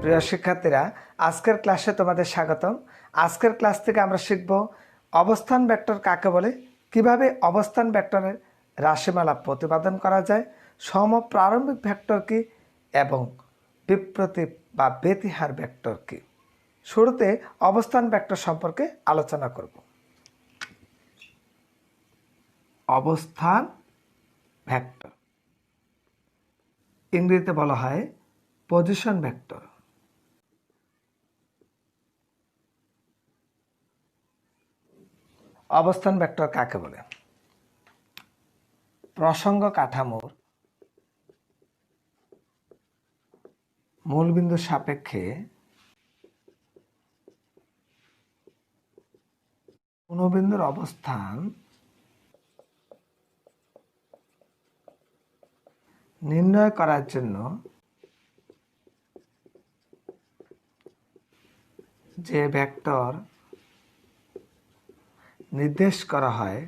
প্রিয় শিক্ষার্থীরা, আজকের ক্লাসে তোমাদের স্বাগতম। আজকের ক্লাস থেকে আমরা শিখব অবস্থান ভেক্টর কাকে বলে, কিভাবে অবস্থান ভেক্টরের রাশিমালা প্রতিপাদন করা যায়, সমপ্রারম্ভিক ভেক্টর কি এবং বিপ্রতীপ বা ব্যতিহার ভেক্টর কি। শুরুতে অবস্থান ভেক্টর সম্পর্কে আলোচনা করব। অবস্থান ভেক্টর ইংরেজিতে বলা হয় পজিশন ভেক্টর। অবস্থান ভেক্টর কাকে বলে? প্রসঙ্গ কাঠামোর মূলবিন্দুর সাপেক্ষে কোনো বিন্দুর অবস্থান নির্ণয় করার জন্য যে ভেক্টর নির্দেশ করা হয়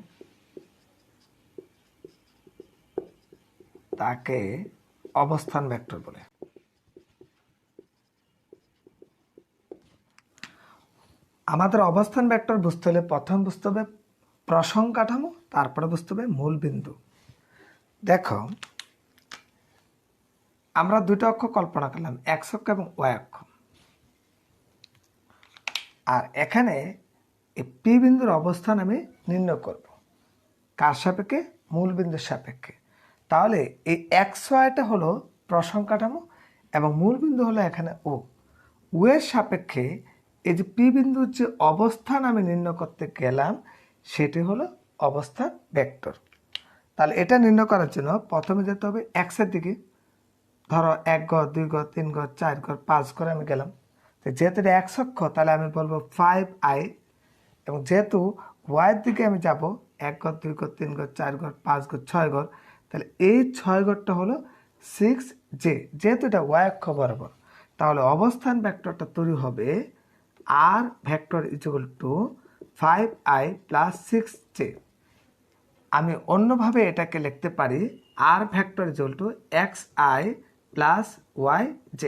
তাকে অবস্থান ভেক্টর বলে। আমাদের অবস্থান ভেক্টর বুঝতে হলে প্রথম বুঝতে হবে প্রসঙ্গ কাঠামো, তারপরে বুঝতে হবে মূল বিন্দু। দেখো, আমরা দুটো অক্ষ কল্পনা করলাম, এক্স অক্ষ এবং ওয়াই অক্ষ। আর এখানে এই পি বিন্দুর অবস্থান আমি নির্ণয় করব কার সাপেক্ষে? মূল বিন্দুর সাপেক্ষে। তাহলে এই এক্স ওয়াইটা হলো প্রসঙ্গ কাঠামো এবং মূল বিন্দু হলো এখানে ও। ও এর সাপেক্ষে এই যে পি বিন্দুর যে অবস্থান আমি নির্ণয় করতে গেলাম সেটি হলো অবস্থান ভেক্টর। তাহলে এটা নির্ণয় করার জন্য প্রথমে যেতে হবে এক্সের দিকে। ধরো 1 ঘর 2 ঘর 3 ঘর 4 ঘর 5 ঘর আমি গেলাম। যেহেতু এটা এক্স অক্ষ তাহলে আমি বলবো 5i, এবং যেহেতু ওয়াইয়ের দিকে আমি যাব 1 ঘর 2 ঘর 3 ঘর 4 ঘর 5 ঘর 6 ঘর, তাহলে এই 6 ঘরটা হলো 6j। যেহেতু এটা ওয়াই অক্ষ বরাবর, তাহলে অবস্থান ভেক্টরটা তৈরি হবে r vector equal to 5i plus 6j। আমি অন্যভাবে এটাকে লিখতে পারি r vector equal to xi plus yj।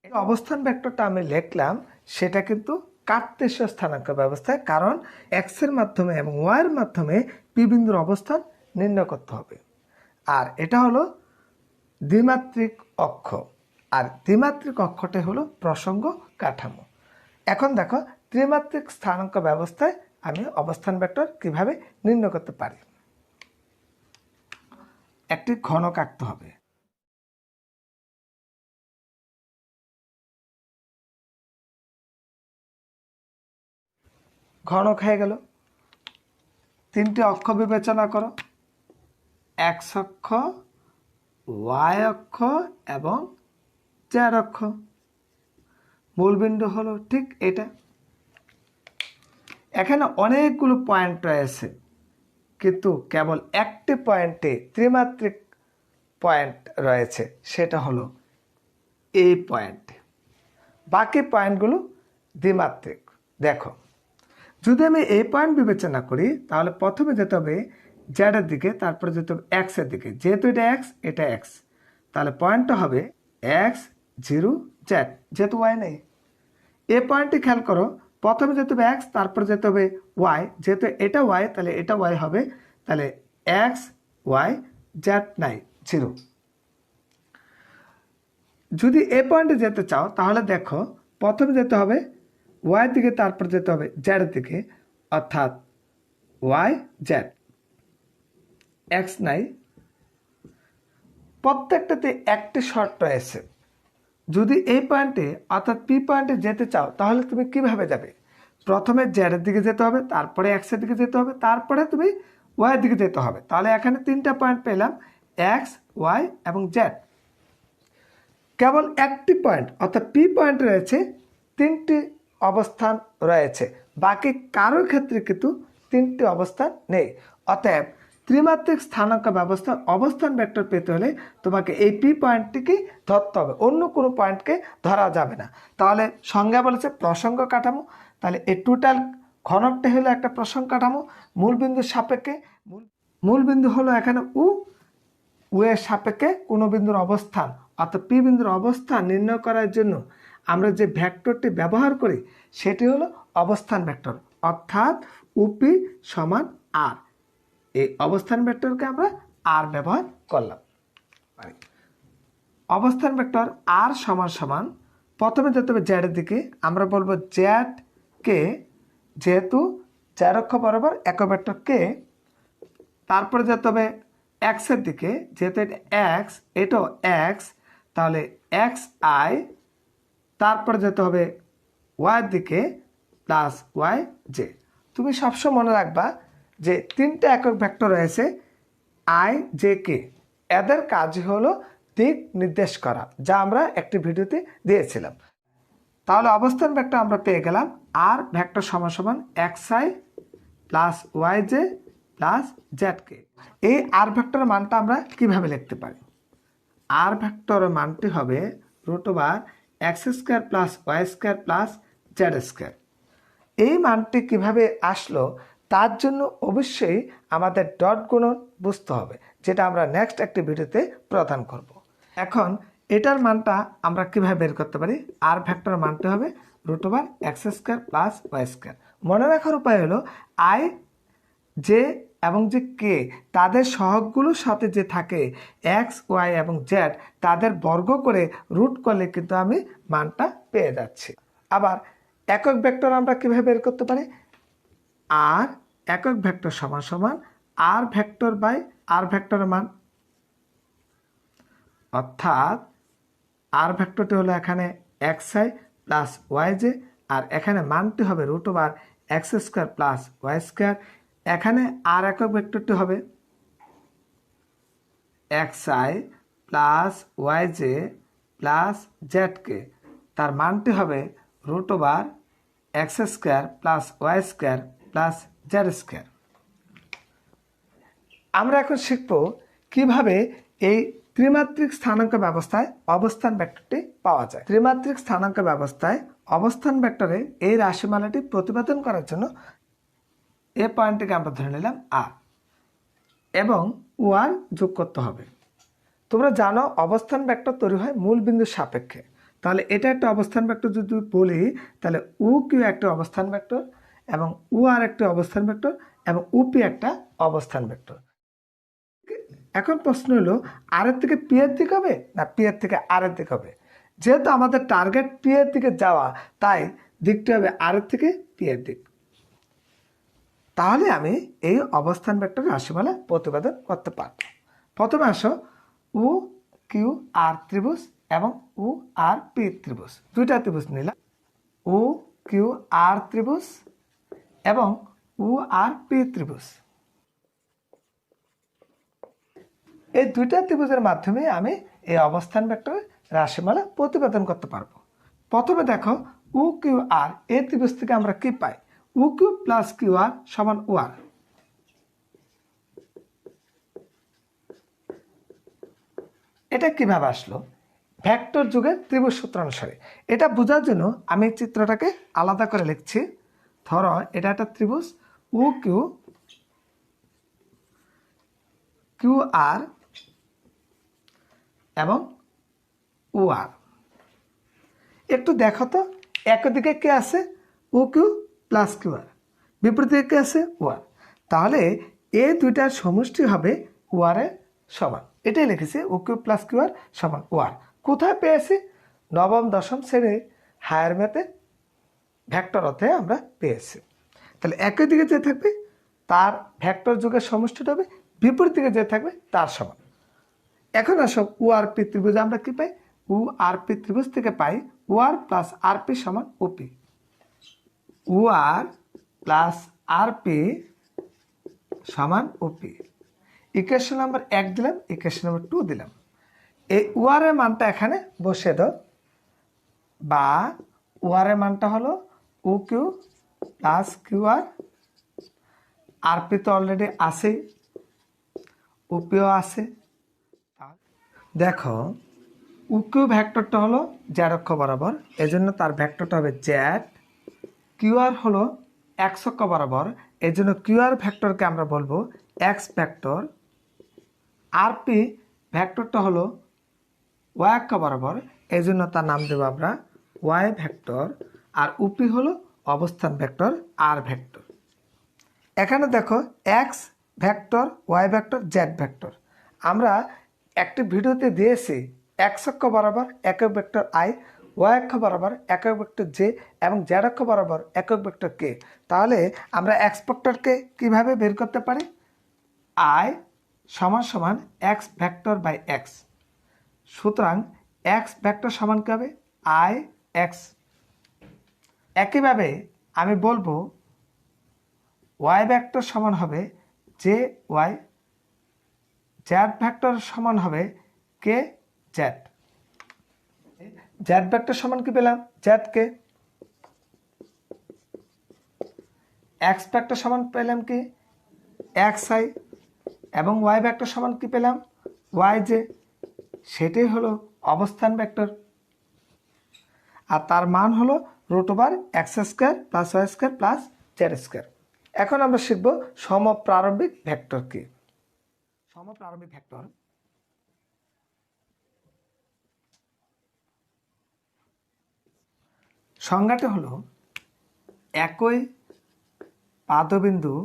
এই অবস্থান ভেক্টরটা আমি লিখলাম সেটা কিন্তু কার্তেশীয় স্থানাঙ্ক ব্যবস্থায়, কারণ এক্স এর মাধ্যমে এবং ওয়াই এর মাধ্যমে পি বিন্দুর অবস্থান নির্ণয় করতে হবে। আর এটা হলো দ্বিমাত্রিক অক্ষ, আর দ্বিমাত্রিক অক্ষটাই হলো প্রসঙ্গ কাঠামো। এখন দেখো, ত্রিমাত্রিক স্থানাঙ্ক ব্যবস্থায় আমি অবস্থান ভেক্টর কিভাবে নির্ণয় করতে পারি। একটি ঘনক আঁকতে হবে। ঘনক হয়ে গেল। তিনটি অক্ষ বিবেচনা করো, এক্স অক্ষ, ওয়াই অক্ষ এবং জেড অক্ষ। মূলবিন্দু হলো ঠিক এটা। এখানে অনেকগুলো পয়েন্ট রয়েছে, কিন্তু কেবল একটি পয়েন্টে ত্রিমাত্রিক পয়েন্ট রয়েছে, সেটা হলো এই পয়েন্ট। বাকি পয়েন্টগুলো দ্বিমাত্রিক। দেখো, যদি আমি এই পয়েন্ট বিবেচনা করি তাহলে প্রথমে যেতে হবে জেডের দিকে, তারপরে যেতে হবে এক্সের দিকে। যেহেতু এটা এক্স, এটা এক্স, তাহলে পয়েন্টটা হবে এক্স 0 জেড, যেহেতু ওয়াই নেই। এই পয়েন্টটি খেয়াল করো, প্রথমে যেতে হবে এক্স, তারপরে যেতে হবে ওয়াই। যেহেতু এটা ওয়াই তাহলে এটা ওয়াই হবে, তাহলে এক্স ওয়াই জেড নাই, 0। যদি এই পয়েন্টে যেতে চাও তাহলে দেখো, প্রথমে যেতে হবে ওয়াইয়ের দিকে, তারপর যেতে হবে জেডের দিকে, অর্থাৎ ওয়াই জেড। এক্স নাই। প্রত্যেকটাতে একটি শর্ত রয়েছে। যদি এই পয়েন্টে অর্থাৎ পি পয়েন্টে যেতে চাও তাহলে তুমি কিভাবে যাবে? প্রথমে জেডের দিকে যেতে হবে, তারপরে এক্সের দিকে যেতে হবে, তারপরে তুমি ওয়াইয়ের দিকে যেতে হবে। তাহলে এখানে তিনটা পয়েন্ট পেলাম, এক্স, ওয়াই এবং জেড। কেবল একটি পয়েন্ট অর্থাৎ পি পয়েন্ট রয়েছে, তিনটি অবস্থান রয়েছে। বাকি কারোর ক্ষেত্রে কিন্তু তিনটি অবস্থান নেই। অতএব ত্রিমাত্রিক স্থানাঙ্ক ব্যবস্থার অবস্থান ভেক্টর পেতে হলে তোমাকে এই পি পয়েন্টটিকেই ধরতে হবে, অন্য কোনো পয়েন্টকে ধরা যাবে না। তাহলে সংজ্ঞা বলেছে প্রসঙ্গ কাঠামো। তাহলে এই টোটাল ঘনকটা হলো একটা প্রসঙ্গ কাঠামো। মূলবিন্দুর সাপেক্ষে, মূলবিন্দু হলো এখানে ও এর সাপেক্ষে কোনো বিন্দুর অবস্থান অর্থাৎ পি বিন্দুর অবস্থান নির্ণয় করার জন্য আমরা যে ভেক্টরটি ব্যবহার করি সেটি হলো অবস্থান ভেক্টর, অর্থাৎ উপি সমান আর। এই অবস্থান ভেক্টরকে আমরা আর ব্যবহার করলাম। অবস্থান ভেক্টর আর সমান সমান প্রথমে যেতে হবে জেডের দিকে, আমরা বলবো জেড কে, যেহেতু জেড অক্ষ বরাবর একক ভেক্টর কে। তারপরে যেতে হবে এক্সের দিকে, যেহেতু এটা এক্স, এটাও এক্স, তাহলে এক্স আই। তারপরে যেতে হবে ওয়াইয়ের দিকে প্লাস ওয়াই জে। তুমি সবসময় মনে রাখবা যে তিনটা একক ভেক্টর রয়েছে আই জে কে, এদের কাজ হলো দিক নির্দেশ করা, যা আমরা একটি ভিডিওতে দিয়েছিলাম। তাহলে অবস্থান ভেক্টর আমরা পেয়ে গেলাম আর ভেক্টর সমান সমান x i plus y j plus z k. এই আর ভেক্টরের মানটা আমরা কিভাবে লিখতে পারি? আর ভেক্টরের মানটি হবে √, x square plus y square plus z square. এই মানটি কিভাবে আসলো তার জন্য অবশ্যই আমাদের ডট গুণন বুঝতে হবে, যেটা আমরা নেক্সট একটি ভিডিওতে প্রদান করব। এখন এটার মানটা আমরা কিভাবে বের করতে পারি? আর ভেক্টরের মানটি হবে √, x square plus y square. মনে রাখার উপায় হলো আই জে এবং যে কে, তাদের সহগগুলোর সাথে যে থাকে এক্স ওয়াই এবং জেড, তাদের বর্গ করে রুট করলে কিন্তু আমি মানটা পেয়ে যাচ্ছি। আবার একক ভেক্টর আমরা কিভাবে বের করতে পারি? আর একক ভেক্টর সমান সমান আর ভেক্টর বাই আর ভেক্টরের মান, অর্থাৎ আর ভেক্টরটি হলো এখানে x i plus y j, আর এখানে মানটি হবে √, x square plus y square. এখানে আর একক ভেক্টরটি হবে x i plus y j plus z k, তার মানটি হবে √, x square plus y square plus z square. আমরা এখন শিখব কিভাবে এই ত্রিমাত্রিক স্থানাঙ্ক ব্যবস্থায় অবস্থান ভেক্টরটি পাওয়া যায়। ত্রিমাত্রিক স্থানাঙ্ক ব্যবস্থায় অবস্থান ভেক্টরে এই রাশিমালাটি প্রতিপাদন করার জন্য এ পয়েন্টটিকে আমরা ধরে নিলাম আর, এবং ও আর যোগ করতে হবে। তোমরা জানো অবস্থান ভেক্টর তৈরি হয় মূল বিন্দুর সাপেক্ষে। তাহলে এটা একটা অবস্থান ভেক্টর যদি বলি, তাহলে ও কিউ একটা অবস্থান ভেক্টর এবং ও আর একটা অবস্থান ভেক্টর এবং উপি একটা অবস্থান ভেক্টর। এখন প্রশ্ন হলো আর এর থেকে পি এর দিক হবে না পি এর থেকে আর এর দিক হবে? যেহেতু আমাদের টার্গেট পি এর দিকে যাওয়া, তাই দিকটি হবে আর এর থেকে পি এর দিক। তাহলে আমি এই অবস্থান ভেক্টর রাশিমালা প্রতিপাদন করতে পারব। প্রথমে আসো ও কিউ আর ত্রিভুজ এবং ও আর পি ত্রিভুজ, দুইটা ত্রিভুজ নিলাম, ও কিউ আর ত্রিভুজ এবং ও আর পি ত্রিভুজ। এই দুইটা ত্রিভুজের মাধ্যমে আমি এই অবস্থান ভেক্টরের রাশিমালা প্রতিপাদন করতে পারবো। প্রথমে দেখো ও কিউ আর, এই ত্রিভুজ থেকে আমরা কি পাই? O Q plus Q R সমান ও আর। এটা কিভাবে আসলো? ভেক্টর যুগের ত্রিভুজ সূত্র অনুসারে। এটা বোঝার জন্য আমি চিত্রটাকে আলাদা করে লিখছি। ধরো এটা একটা ত্রিভুজ ও কিউ, কিউ আর এবং ও আর। একটু দেখো তো, একদিকে কে আছে? O Q plus Q R, বিপরীত দিকে কে আছে? ও আর। তাহলে এই দুইটার সমষ্টি হবে ও আর এর সমান। এটাই লিখেছি O Q plus Q R সমান ও আর। কোথায় পেয়েছি? নবম দশম শ্রেণীর হায়ার ম্যাথে ভেক্টর অধ্যায়ে আমরা পেয়েছি। তাহলে একই দিকে যে থাকবে তার ভেক্টর যুগের সমষ্টিটা হবে, বিপরীত দিকে যে থাকবে তার সমান। এখন আসো ও আর পি ত্রিভুজ আমরা কি পাই? ও আর পি ত্রিভুজ থেকে পাই ও আর প্লাস আর পি সমান ওপি। ও আর প্লাস আর পি সমান ওপি। ইকুয়েশন নাম্বার 1 দিলাম, ইকুয়েশন নাম্বার 2 দিলাম। এই ও আর এর মানটা এখানে বসিয়ে দাও, বা ও আর এর মানটা হলো O Q plus Q R P তো অলরেডি আছেই, ওপিও আছে। দেখো ও কিউ ভেক্টরটা হলো জেড অক্ষ বরাবর, এজন্য তার ভেক্টরটা হবে জেড। কিউ আর হলো এক্স অক্ষ বরাবর, এজন্য কিউ আর ভেক্টরকে আমরা বলবো এক্স ভেক্টর। আর পি ভেক্টরটা হলো ওয়াই অক্ষ বরাবর, এজন্য তার নাম দেবো আমরা ওয়াই ভেক্টর, আর উপি হলো অবস্থান ভেক্টর আর ভেক্টর। এখানে দেখো x vector, y vector, z vector. আমরা একটি ভিডিওতে দিয়েছি এক্স অক্ষ বরাবর একক ভেক্টর আই, ওয়াই অক্ষ বরাবর একক ভেক্টর জে এবং জেড অক্ষ বরাবর একক ভেক্টর কে। তাহলে আমরা এক্স ভেক্টরকে কিভাবে বের করতে পারি? আই সমান সমান এক্স ভেক্টর বাই এক্স। সুতরাং এক্স ভেক্টর সমান কী হবে? I x. একইভাবে আমি বলবো ওয়াই ভেক্টর সমান হবে জে ওয়াই, জেড ভেক্টর সমান হবে কে জেড। জেড ভেক্টর সমান কি পেলাম? জেড কে। এক্স ভেক্টর সমান পেলাম কি? X i. এবং ওয়াই ভেক্টর সমান কি পেলাম? Y j. সেটাই হলো অবস্থান ভেক্টর, আর তার মান হলো √x² + y² + z²। এখন আমরা শিখব সমপ্রারম্ভিক ভেক্টর কি। সমপ্রারম্ভিক ভেক্টর সংজ্ঞাটি হলো একই পাদবিন্দু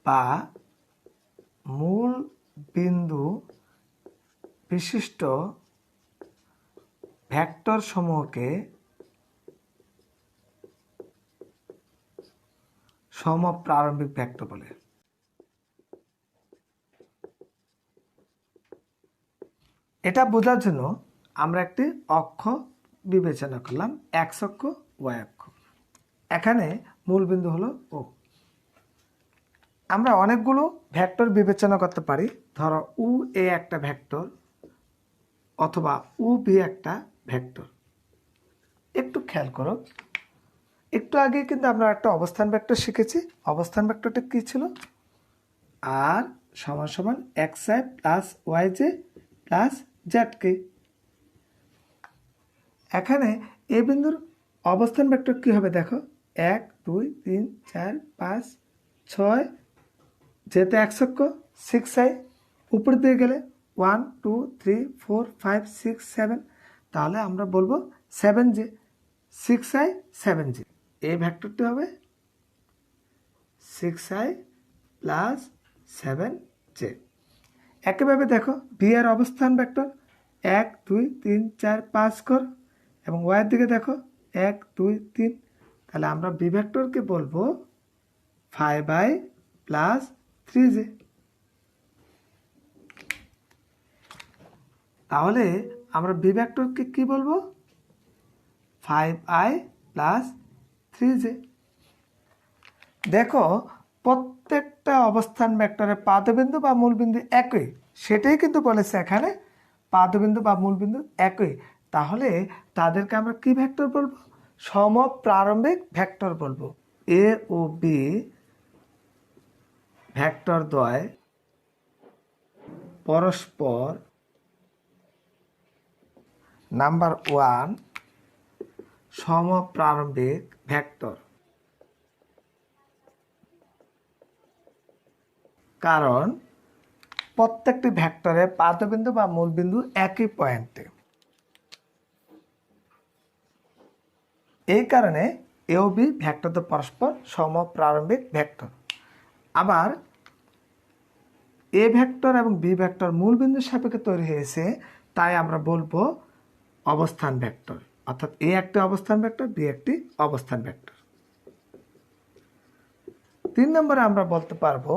বা মূল বিন্দু বিশিষ্ট ভেক্টর সমূহকে সমপ্রারম্ভিক ভেক্টর বলে। এটা বোঝার জন্য আমরা একটি অক্ষ বিবেচনা করলাম, এক্স অক্ষ, ওয়াই অক্ষ। এখানে মূল বিন্দু হলো ও। আমরা অনেকগুলো ভেক্টর বিবেচনা করতে পারি। ধরো উ এ একটা ভেক্টর অথবা উ বি একটা ভেক্টর। একটু খেয়াল করো, একটু আগে কিন্তু আমরা একটা অবস্থান ভেক্টর শিখেছি। অবস্থান ভেক্টরটা কি ছিল? আর সমান সমান x i plus y j plus z k. এখানে এ বিন্দুর অবস্থান ভেক্টর কি হবে দেখো, 1 2 3 4 5 6, যেতে এক্স অক্ষ 6i, উপর দিয়ে গেলে 1 2 3 4 5 6 7, তাহলে আমরা বলবো 7j, 6i 7j। এই ভেক্টরটি হবে 6i প্লাস 7j। একইভাবে দেখো বি এর অবস্থান ভেক্টর 1 2 3 4 5 কর, এবং ওয়াইয়ের দিকে দেখো 1 2 3, তাহলে আমরা বি ভেক্টরকে বলবো 5i প্লাস 3j। তাহলে আমরা বি ভেক্টরকে কি বলবো? 5i plus 3j। দেখো প্রত্যেকটা অবস্থান ভেক্টরের পাদবিন্দু বা মূলবিন্দু একই, সেটাই কিন্তু বলেছে এখানে, পাদবিন্দু বা মূলবিন্দু একই। তাহলে তাদেরকে আমরা কি ভেক্টর বলবো? সমপ্রারম্ভিক ভেক্টর বলবো। এ ও বি ভেক্টর দ্বয় পরস্পর নাম্বার 1 সমপ্রারম্ভিক ভেক্টর, কারণ প্রত্যেকটি ভেক্টরের পাদবিন্দু বা মূলবিন্দু একই পয়েন্টে। এই কারণে এ ও বি ভেক্টর তো পরস্পর সমপ্রারম্ভিক ভেক্টর। আবার এ ভেক্টর এবং বি ভেক্টর মূলবিন্দুর সাপেক্ষে তৈরি হয়েছে, তাই আমরা বলবো অবস্থান ভেক্টর। অর্থাৎ এ একটি অবস্থান ভেক্টর, বি একটি অবস্থান ভেক্টর। 3 নম্বরে আমরা বলতে পারবো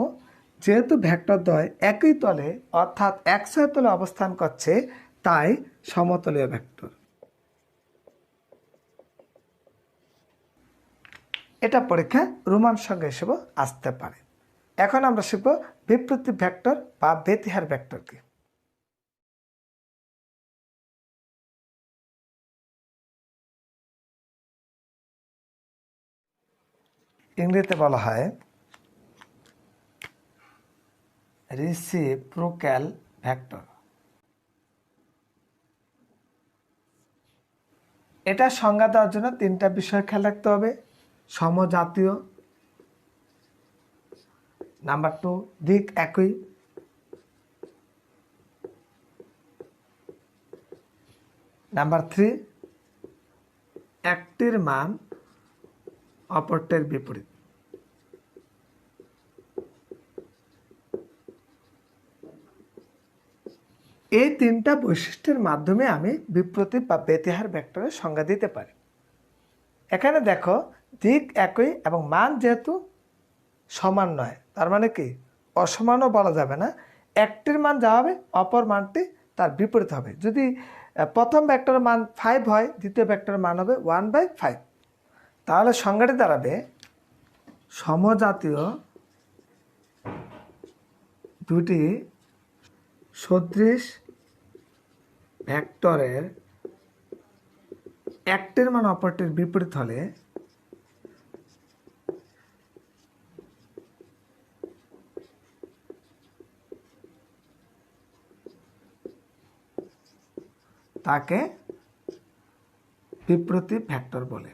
যেহেতু ভেক্টর দ্বয় একই তলে অর্থাৎ XY তলে অবস্থান করছে, তাই সমতলীয় ভেক্টর। এটা পরীক্ষা রোমান সংখ্যা হিসেবে আসতে পারে। এখন আমরা শিখব বিপরীত ভেক্টর বা ব্যতিহার ভেক্টর কি। ইংরেজিতে বলা হয় রেসিপ্রোক্যাল ভেক্টর। এটা সংজ্ঞা দেওয়ার জন্য 3টা বিষয় খেয়াল রাখতে হবে। সমজাতীয়, নাম্বার 2 দিক একই, নাম্বার 3, একটির মান অপরটির বিপরীত। এই তিনটা বৈশিষ্ট্যের মাধ্যমে আমি বিপ্রতীপ বা ব্যতিহার ভেক্টরের সংজ্ঞা দিতে পারি। এখানে দেখো, দিক একই এবং মান যেহেতু সমান নয়, তার মানে কি অসমানও বলা যাবে না। একটির মান যা হবে অপর মানটি তার বিপরীত হবে। যদি প্রথম ভেক্টরের মান 5 হয়, দ্বিতীয় ভেক্টরের মান হবে 1/5। তাহলে সংজ্ঞাটি দাঁড়াবে সমজাতীয় দুটি সদৃশ ভেক্টরের একটির মান অপরটির বিপরীত হলে তাকে বিপ্রতীপ ভেক্টর বলে।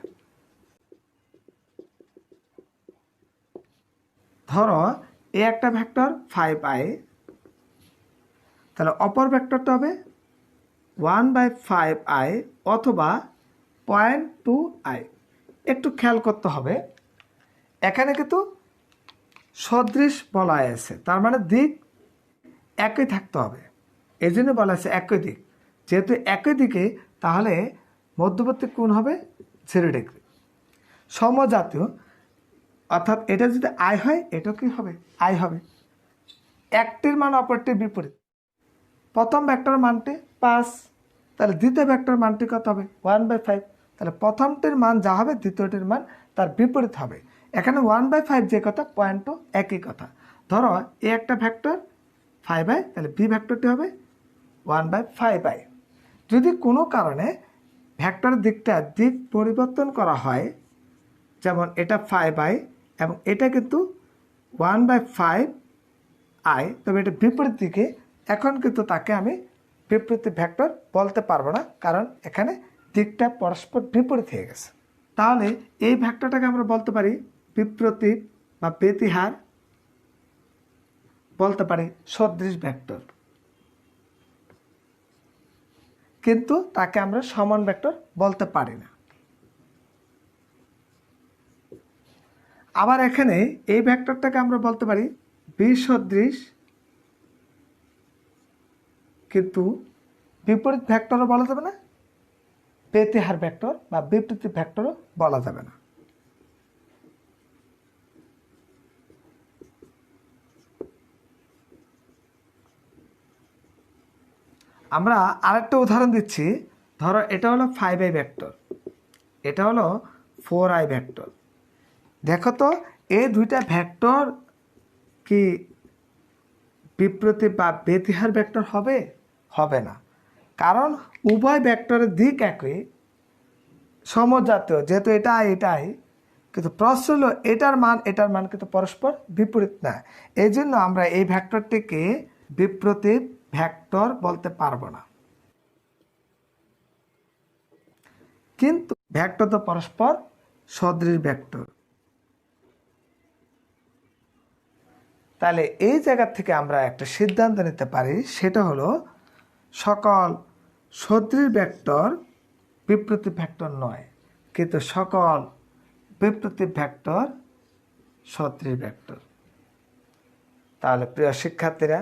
ধরো এ একটা ভেক্টর 5i, তাহলে অপর ভেক্টরটা হবে 1/5i অথবা 0.2i। একটু খেয়াল করতে হবে, এখানে কিন্তু সদৃশ বলা আছে, তার মানে দিক একই থাকতে হবে। এই জন্য বলা আছে একই দিক। যেহেতু একই দিকে, তাহলে মধ্যবর্তী কোণ হবে 0 ডিগ্রি। সমজাতীয় অর্থাৎ এটা যদি আই হয়, এটা কি হবে? আই হবে। একটির মান অপরটির বিপরীত। প্রথম ভেক্টরের মানটি 5, তাহলে দ্বিতীয় ভেক্টরের মানটি কত হবে? 1/5। তাহলে প্রথমটির মান যা হবে দ্বিতীয়টির মান তার বিপরীত হবে। এখানে 1/5 যে কথা, 0.2 একই কথা। ধরো এ একটা ভেক্টর 5i, তাহলে বি ভেক্টরটি হবে 1/5i। যদি কোনো কারণে ভেক্টরের দিক পরিবর্তন করা হয়, যেমন এটা 5i এবং এটা কিন্তু 1/5i, তবে এটা বিপরীত দিকে, এখন কিন্তু তাকে আমি বিপরীত ভেক্টর বলতে পারবো না, কারণ এখানে দিকটা পরস্পর বিপরীত হয়ে গেছে। তাহলে এই ভেক্টরটাকে আমরা বলতে পারি বিপ্রতীপ বা ব্যতিহার, বলতে পারি সদৃশ ভেক্টর, কিন্তু তাকে আমরা সমান ভেক্টর বলতে পারি না। আবার এখানে এই ভেক্টরটাকে আমরা বলতে পারি বিসদৃশ, কিন্তু বিপরীত ভেক্টরও বলা যাবে না, ব্যতিহার ভেক্টর বা বিপরীত ভেক্টরও বলা যাবে না। আমরা আরেকটা উদাহরণ দিচ্ছি। ধরো এটা হলো 5i ভেক্টর, এটা হলো 4i ভেক্টর। দেখো তো এই দুইটা ভেক্টর কি বিপরীত বা ব্যতিহার ভেক্টর হবে? হবে না, কারণ উভয় ভেক্টরের দিক একই, সমজাতীয়, যেহেতু এটা এটাই, কিন্তু প্রশ্ন হলো এটার মান কিন্তু পরস্পর বিপরীত না। এই জন্য আমরা এই ভেক্টরটিকে বিপরীত ভেক্টর বলতে পারবো না। কিন্তু ভেক্টর তো পরস্পর সদৃশ ভেক্টর। তাহলে এই জায়গা থেকে আমরা একটা সিদ্ধান্ত নিতে পারি, সেটা হলো সকল সদৃশ ভেক্টর বিপরীত ভেক্টর নয়, কিন্তু সকল বিপরীত ভেক্টর সদৃশ ভেক্টর। তাহলে প্রিয় শিক্ষার্থীরা,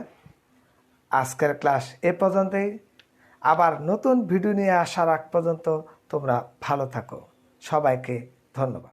আজকের ক্লাস এ পর্যন্তই। আবার নতুন ভিডিও নিয়ে আসার আগ পর্যন্ত তোমরা ভালো থাকো। সবাইকে ধন্যবাদ।